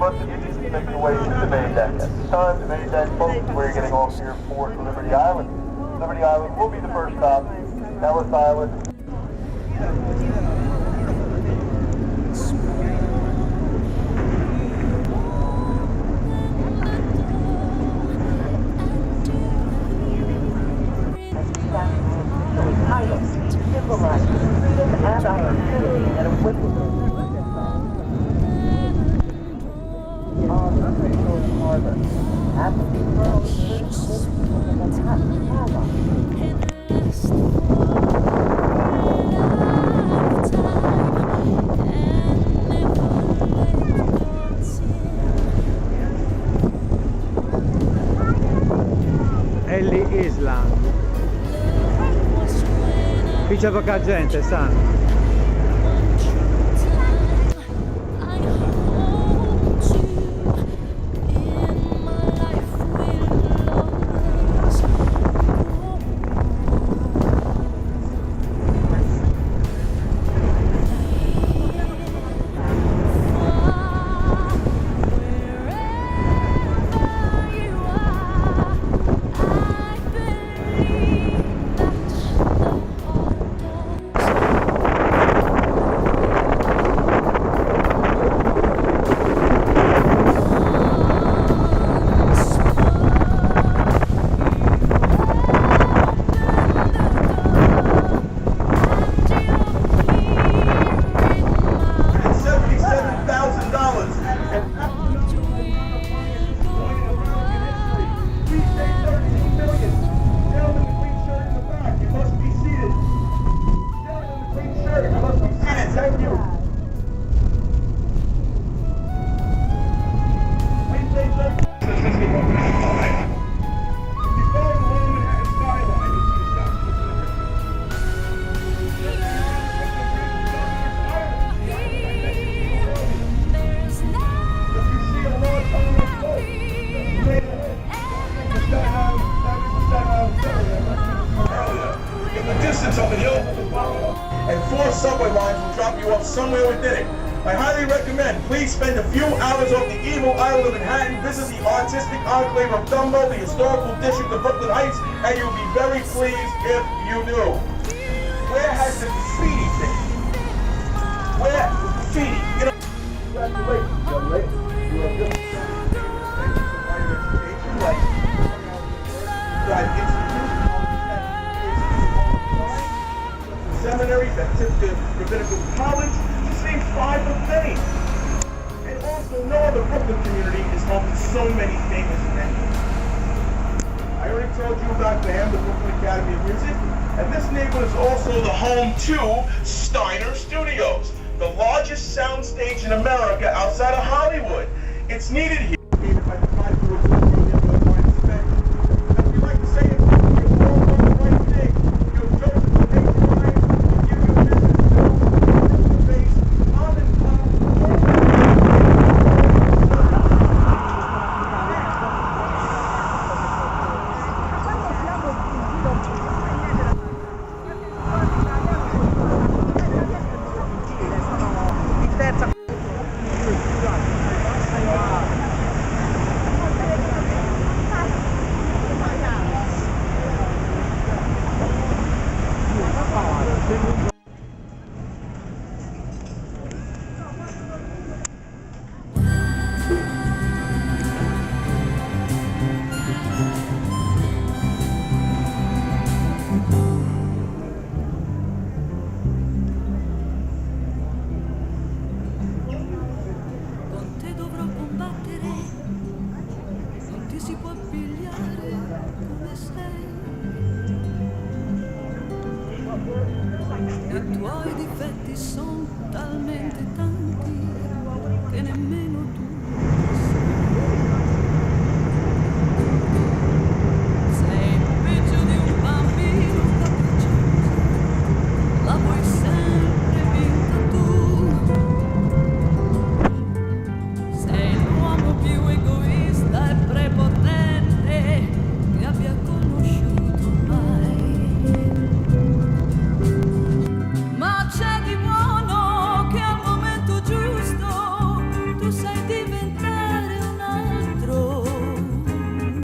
pilots, if you need to make your way to the main deck. At this time, the main deck, folks, we're getting off here for Liberty Island. Liberty Island will be the first stop. Ellis Island. Symbolize freedom and opportunity that awaits on Coast Harbor. After the world Ellis Island. Qui c'è poca gente, sa? Of the hill and 4 subway lines will drop you off somewhere within it. I highly recommend please spend a few hours off the evil island of Manhattan, visit the artistic enclave of Dumbo, the historical district of Brooklyn Heights, and you'll be very pleased if you knew. Where has the graffiti been? Where is the graffiti? You know, congratulations, young lady. You are just seminary that took the Rabbinical College, the same 5 of many. And also know the Brooklyn community is home to so many famous venues. I already told you about BAM, the Brooklyn Academy of Music, and this neighborhood is also the home to Steiner Studios, the largest soundstage in America outside of Hollywood. It's needed here. I tuoi difetti sono talmente tanti che nemmeno tu